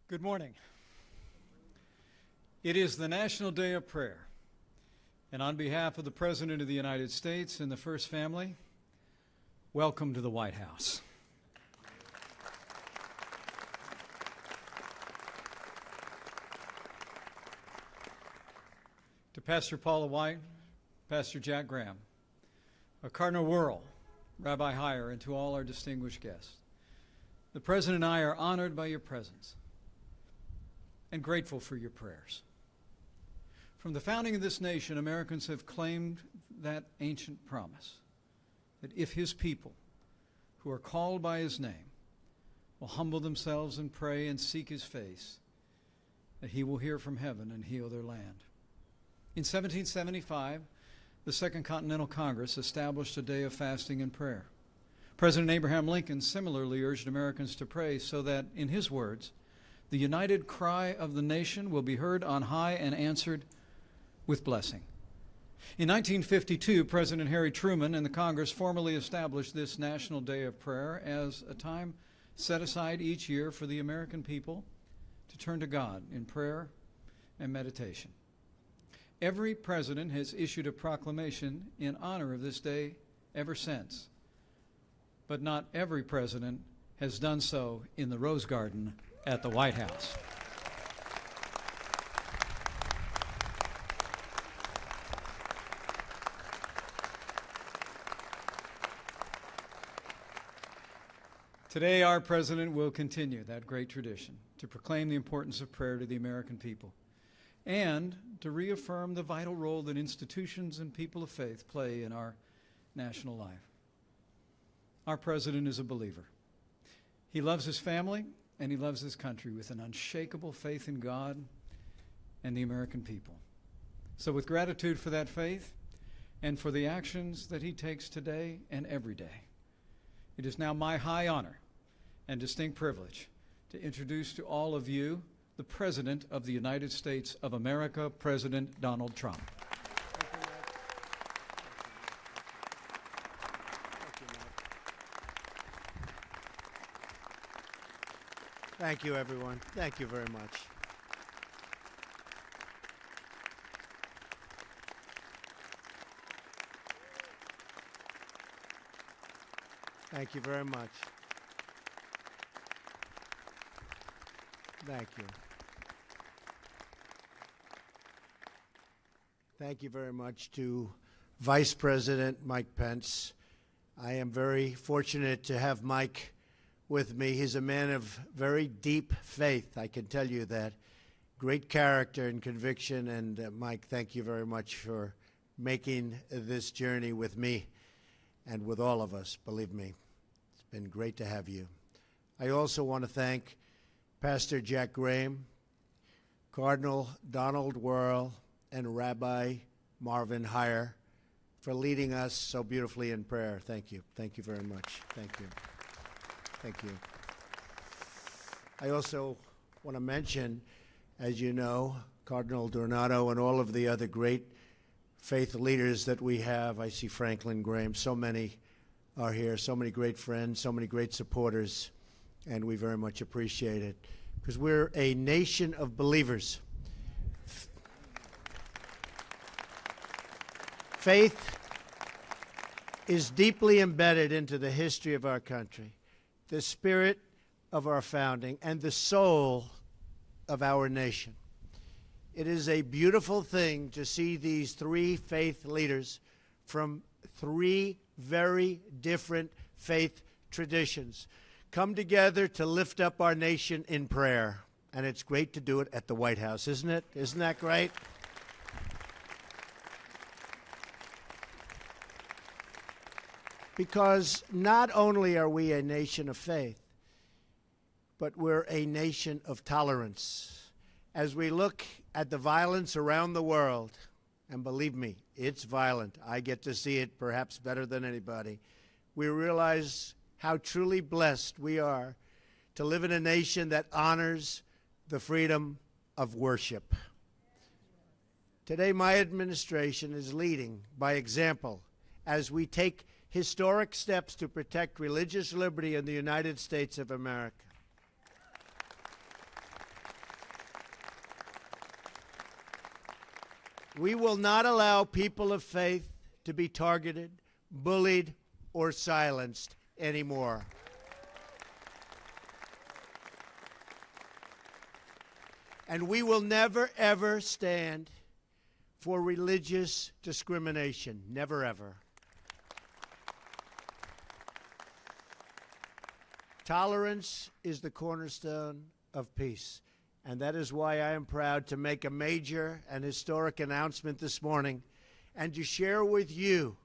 Good morning. It is the National Day of Prayer, and on behalf of the President of the United States and the First Family, welcome to the White House. To Pastor Paula White, Pastor Jack Graham, Cardinal Wuerl, Rabbi Heyer, and to all our distinguished guests, the President and I are honored by your presence and grateful for your prayers. From the founding of this nation, Americans have claimed that ancient promise that if his people, who are called by his name, will humble themselves and pray and seek his face, that he will hear from heaven and heal their land. In 1775, the Second Continental Congress established a day of fasting and prayer. President Abraham Lincoln similarly urged Americans to pray so that, in his words, the united cry of the nation will be heard on high and answered with blessing. In 1952, President Harry Truman and the Congress formally established this National Day of Prayer as a time set aside each year for the American people to turn to God in prayer and meditation. Every president has issued a proclamation in honor of this day ever since, but not every president has done so in the Rose Garden at the White House. Today, our president will continue that great tradition to proclaim the importance of prayer to the American people and to reaffirm the vital role that institutions and people of faith play in our national life. Our president is a believer. He loves his family and he loves his country with an unshakable faith in God and the American people. So with gratitude for that faith and for the actions that he takes today and every day, it is now my high honor and distinct privilege to introduce to all of you the President of the United States of America, President Donald Trump. Thank you, everyone. Thank you very much. Thank you very much. Thank you. Thank you very much to Vice President Mike Pence. I am very fortunate to have Mike with me. He's a man of very deep faith, I can tell you that. Great character and conviction, and Mike, thank you very much for making this journey with me and with all of us, believe me. It's been great to have you. I also want to thank Pastor Jack Graham, Cardinal Donald Wuerl, and Rabbi Marvin Heyer for leading us so beautifully in prayer. Thank you. Thank you very much. Thank you. Thank you. I also want to mention, as you know, Cardinal Donato and all of the other great faith leaders that we have. I see Franklin Graham. So many are here, so many great friends, so many great supporters, and we very much appreciate it because we're a nation of believers. Faith is deeply embedded into the history of our country, the spirit of our founding, and the soul of our nation. It is a beautiful thing to see these three faith leaders from three very different faith traditions come together to lift up our nation in prayer. And it's great to do it at the White House, isn't it? Isn't that great? Because not only are we a nation of faith, but we're a nation of tolerance. As we look at the violence around the world, and believe me, it's violent. I get to see it perhaps better than anybody. We realize how truly blessed we are to live in a nation that honors the freedom of worship. Today, my administration is leading by example as we take historic steps to protect religious liberty in the United States of America. We will not allow people of faith to be targeted, bullied, or silenced anymore. And we will never, ever stand for religious discrimination. Never, ever. Tolerance is the cornerstone of peace. And that is why I am proud to make a major and historic announcement this morning and to share with you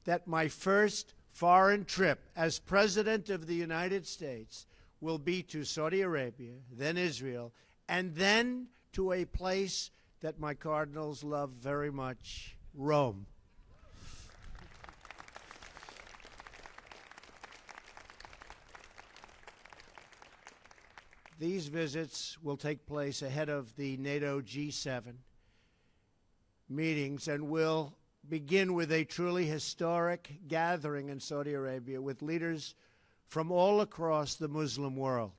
that my first foreign trip as President of the United States will be to Saudi Arabia, then Israel, and then to a place that my cardinals love very much, Rome. These visits will take place ahead of the NATO G7 meetings and will begin with a truly historic gathering in Saudi Arabia with leaders from all across the Muslim world.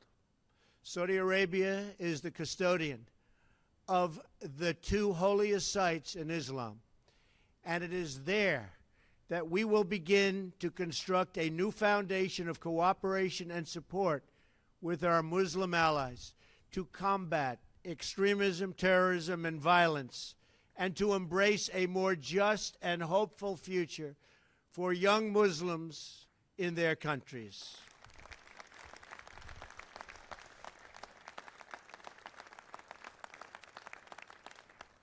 Saudi Arabia is the custodian of the two holiest sites in Islam, and it is there that we will begin to construct a new foundation of cooperation and support with our Muslim allies to combat extremism, terrorism, and violence, and to embrace a more just and hopeful future for young Muslims in their countries.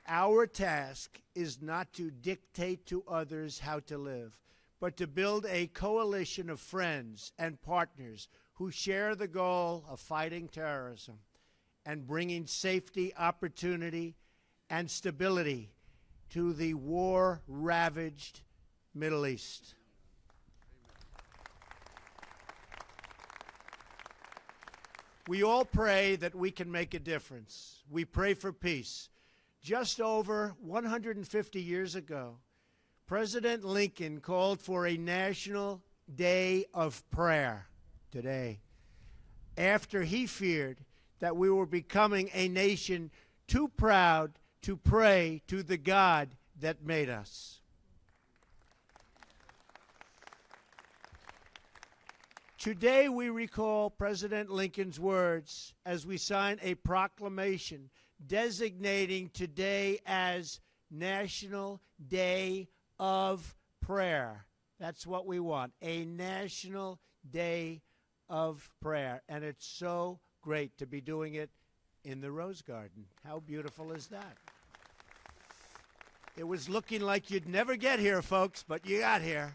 Our task is not to dictate to others how to live, but to build a coalition of friends and partners who share the goal of fighting terrorism and bringing safety, opportunity, and stability to the war-ravaged Middle East. We all pray that we can make a difference. We pray for peace. Just over 150 years ago, President Lincoln called for a national day of prayer today, after he feared that we were becoming a nation too proud to pray to the God that made us. Today we recall President Lincoln's words as we sign a proclamation designating today as National Day of Prayer. That's what we want, a National Day of Prayer. And it's so great to be doing it in the Rose Garden. How beautiful is that? It was looking like you'd never get here, folks, but you got here.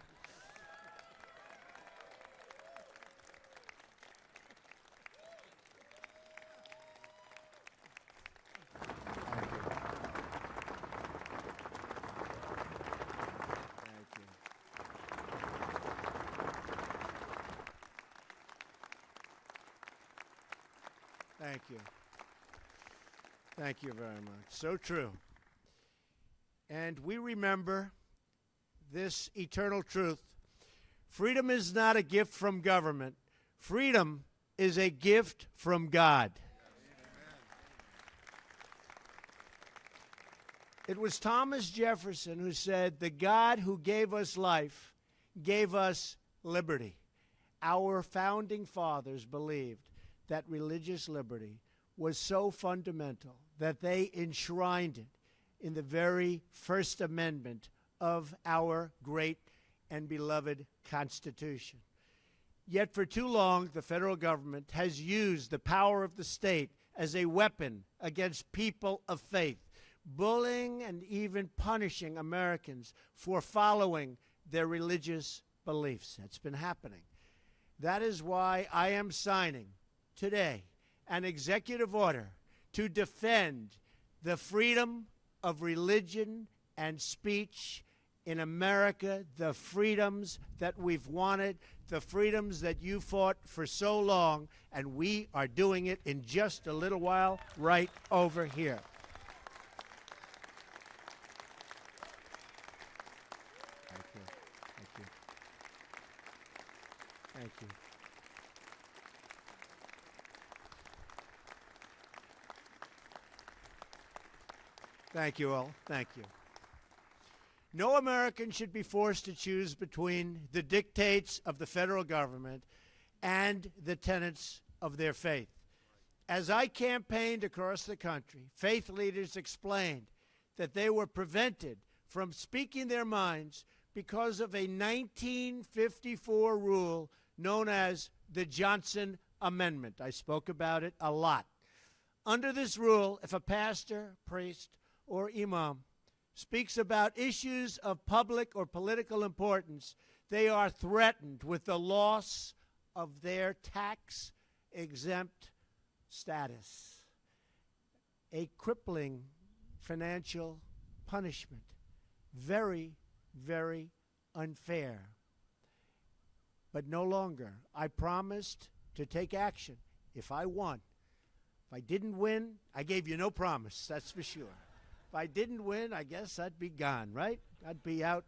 Thank you. Thank you very much. So true. And we remember this eternal truth. Freedom is not a gift from government. Freedom is a gift from God. It was Thomas Jefferson who said, "The God who gave us life gave us liberty." Our founding fathers believed that religious liberty was so fundamental that they enshrined it in the very First Amendment of our great and beloved Constitution. Yet for too long, the federal government has used the power of the state as a weapon against people of faith, bullying and even punishing Americans for following their religious beliefs. That's been happening. That is why I am signing today an executive order to defend the freedom of religion and speech in America, the freedoms that we've wanted, the freedoms that you fought for so long, and we are doing it in just a little while right over here. Thank you. Thank you. Thank you. Thank you all. Thank you. No American should be forced to choose between the dictates of the federal government and the tenets of their faith. As I campaigned across the country, faith leaders explained that they were prevented from speaking their minds because of a 1954 rule known as the Johnson Amendment. I spoke about it a lot. Under this rule, if a pastor, priest, or imam speaks about issues of public or political importance, they are threatened with the loss of their tax-exempt status, a crippling financial punishment. Very, very unfair. But no longer. I promised to take action if I won. If I didn't win, I gave you no promise, that's for sure. If I didn't win, I guess I'd be gone, right? I'd be out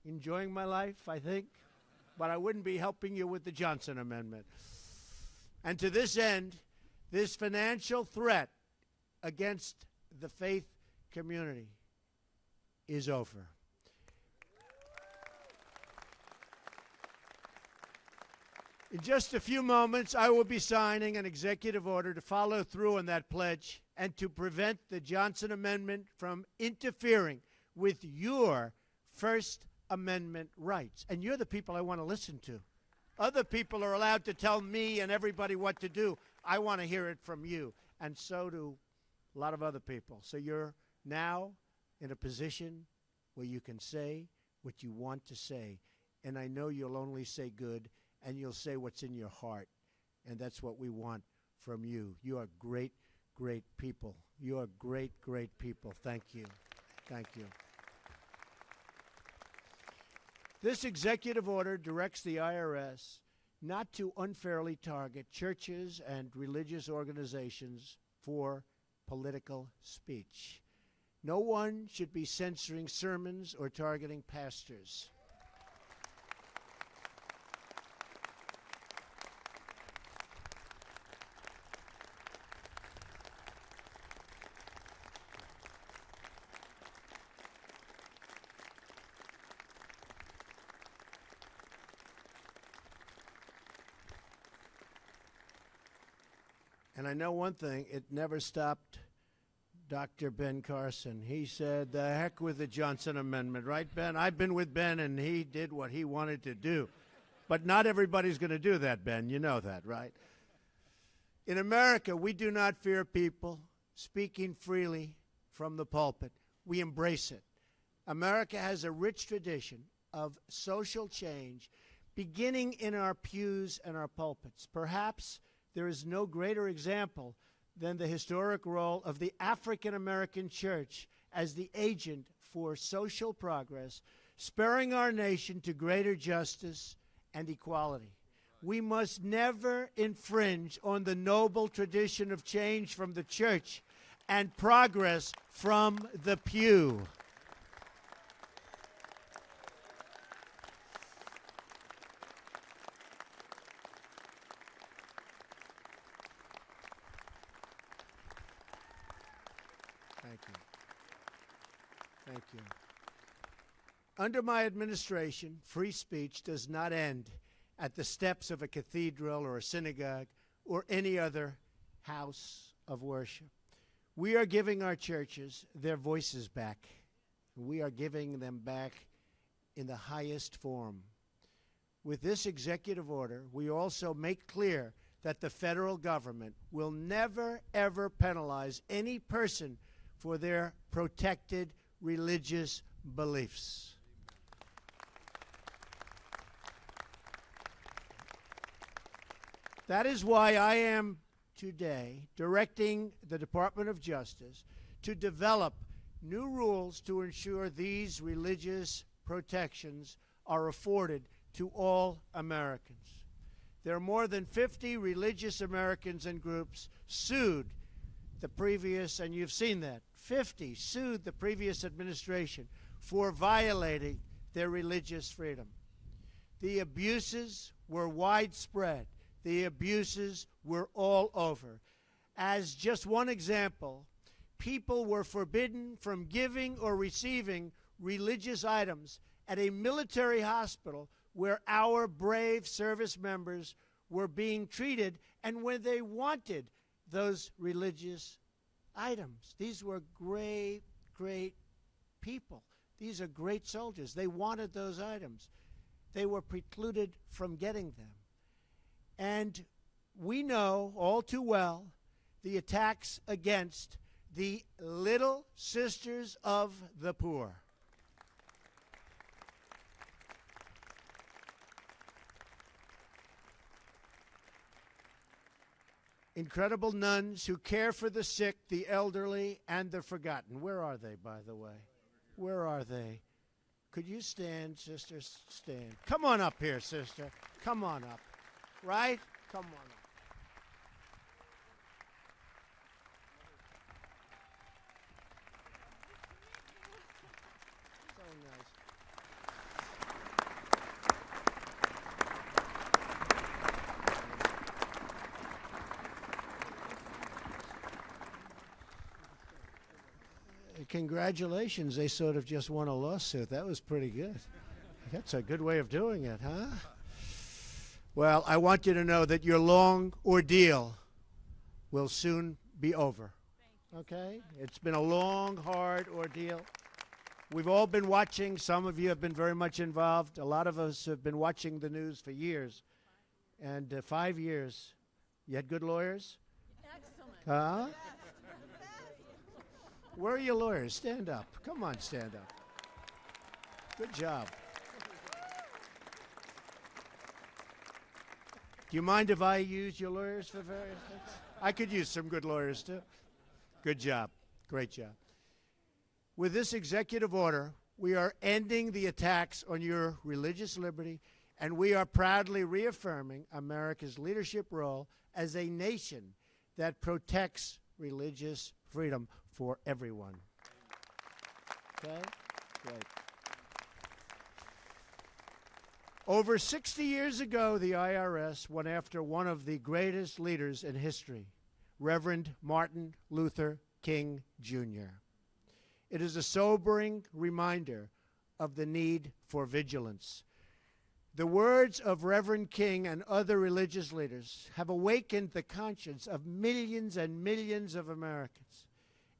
enjoying my life, I think. But I wouldn't be helping you with the Johnson Amendment. And to this end, this financial threat against the faith community is over. In just a few moments, I will be signing an executive order to follow through on that pledge and to prevent the Johnson Amendment from interfering with your First Amendment rights. And you're the people I want to listen to. Other people are allowed to tell me and everybody what to do. I want to hear it from you, and so do a lot of other people. So you're now in a position where you can say what you want to say, and I know you'll only say good, and you'll say what's in your heart, and that's what we want from you. You are great, great people. You are great, great people. Thank you. Thank you. This executive order directs the IRS not to unfairly target churches and religious organizations for political speech. No one should be censoring sermons or targeting pastors. And I know one thing, it never stopped Dr. Ben Carson. He said, the heck with the Johnson Amendment, right, Ben? I've been with Ben, and he did what he wanted to do. But not everybody's going to do that, Ben. You know that, right? In America, we do not fear people speaking freely from the pulpit. We embrace it. America has a rich tradition of social change beginning in our pews and our pulpits. Perhaps there is no greater example than the historic role of the African American church as the agent for social progress, spurring our nation to greater justice and equality. We must never infringe on the noble tradition of change from the church and progress from the pew. Thank you. Thank you. Under my administration, free speech does not end at the steps of a cathedral or a synagogue or any other house of worship. We are giving our churches their voices back. We are giving them back in the highest form. With this executive order, we also make clear that the federal government will never, ever penalize any person for their protected religious beliefs. That is why I am today directing the Department of Justice to develop new rules to ensure these religious protections are afforded to all Americans. There are more than 50 religious Americans and groups sued the previous, and you've seen that, 50 sued the previous administration for violating their religious freedom. The abuses were widespread. The abuses were all over. As just one example, people were forbidden from giving or receiving religious items at a military hospital where our brave service members were being treated and where they wanted those religious items. These were great, great people. These are great soldiers. They wanted those items. They were precluded from getting them. And we know all too well the attacks against the Little Sisters of the Poor. Incredible nuns who care for the sick, the elderly, and the forgotten. Where are they, by the way? Where are they? Could you stand, sister? Stand. Come on up here, sister. Come on up. Right? Come on up. So nice. Congratulations, they sort of just won a lawsuit. That was pretty good. That's a good way of doing it, huh? Well, I want you to know that your long ordeal will soon be over. Okay? It's been a long, hard ordeal. We've all been watching. Some of you have been very much involved. A lot of us have been watching the news for years. And 5 years. You had good lawyers? Excellent. Huh? Where are your lawyers? Stand up. Come on, stand up. Good job. Do you mind if I use your lawyers for various things? I could use some good lawyers, too. Good job. Great job. With this executive order, we are ending the attacks on your religious liberty, and we are proudly reaffirming America's leadership role as a nation that protects religious freedom for everyone. Okay? Great. Over 60 years ago, the IRS went after one of the greatest leaders in history, Reverend Martin Luther King, Jr. It is a sobering reminder of the need for vigilance. The words of Reverend King and other religious leaders have awakened the conscience of millions and millions of Americans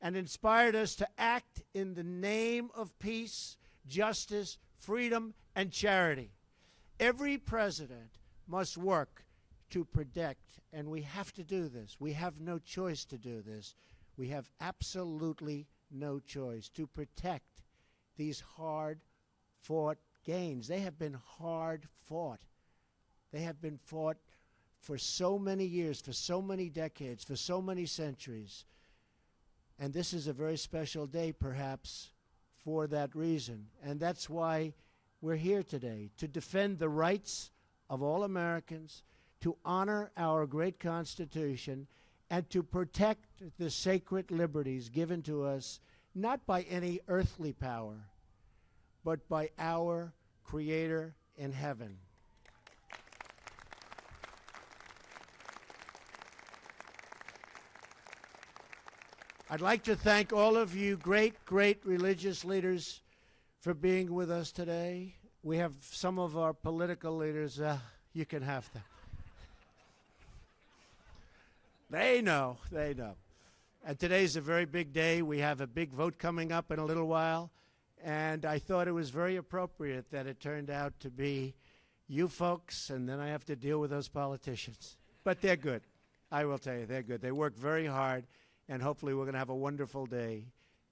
and inspired us to act in the name of peace, justice, freedom, and charity. Every president must work to protect, and we have to do this. We have no choice to do this. We have absolutely no choice to protect these hard-fought gains. They have been hard-fought. They have been fought for so many years, for so many decades, for so many centuries. And this is a very special day, perhaps, for that reason. And that's why we're here today, to defend the rights of all Americans, to honor our great Constitution, and to protect the sacred liberties given to us, not by any earthly power, but by our Creator in heaven. I'd like to thank all of you great, great religious leaders for being with us today. We have some of our political leaders, you can have them. They know. And today's a very big day. We have a big vote coming up in a little while. And I thought it was very appropriate that it turned out to be you folks, and then I have to deal with those politicians. But they're good. I will tell you, they're good. They work very hard, and hopefully we're going to have a wonderful day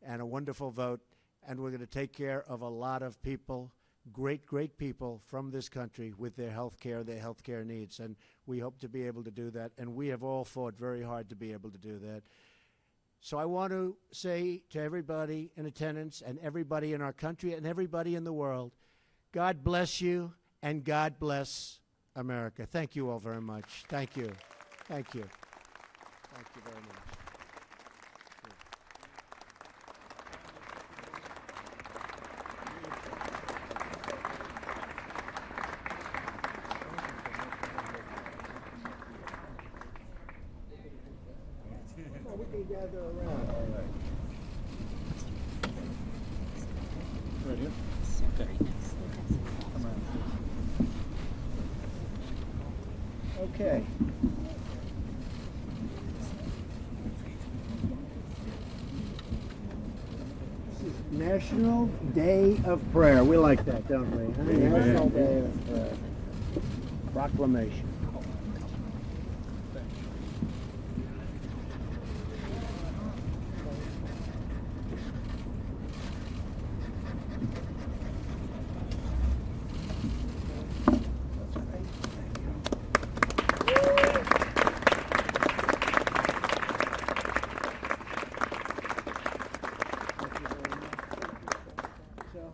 and a wonderful vote, and we're going to take care of a lot of people, great, great people from this country with their health care needs. And we hope to be able to do that, and we have all fought very hard to be able to do that. So I want to say to everybody in attendance and everybody in our country and everybody in the world, God bless you and God bless America. Thank you all very much. Thank you. Thank you. Thank you very much. We can gather around. All right. Right here. Okay. Come around, please. Okay. This is National Day of Prayer. We like that, don't we? Huh? National Day of Prayer. Proclamation.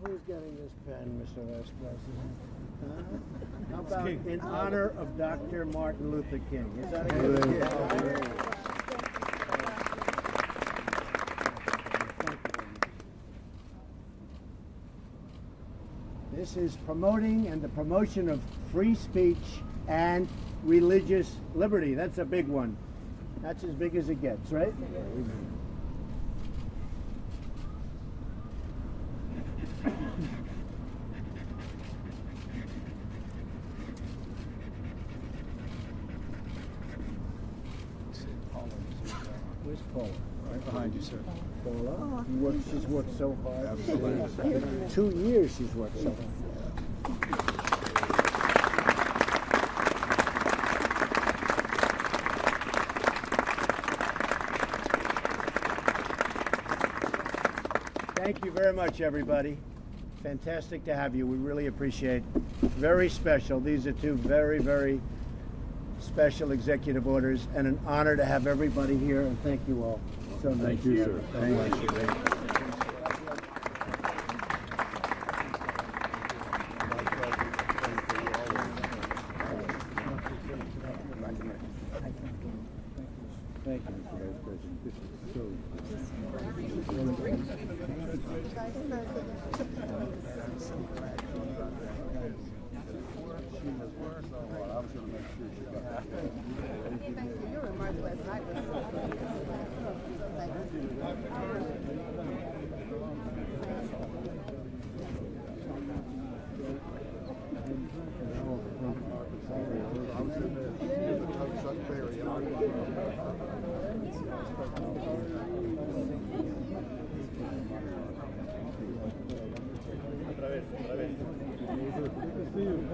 Who's getting this pen, Mr. Vice President? Huh? How about in honor of Dr. Martin Luther King? Is that a good idea? This is promoting and the promotion of free speech and religious liberty. That's a big one. That's as big as it gets, right? Where's Paula? Right behind you, sir. Paula? She's worked so hard. Absolutely. 2 years she's worked so hard. Thank you very much, everybody. Fantastic to have you. We really appreciate it. Very special. These are two very, very special executive orders, and an honor to have everybody here, and thank you all so much. Thank you, sir. Thank you. Thank you, Mr. Vice President. This is so... Your remarks last night was so funny. Thank you.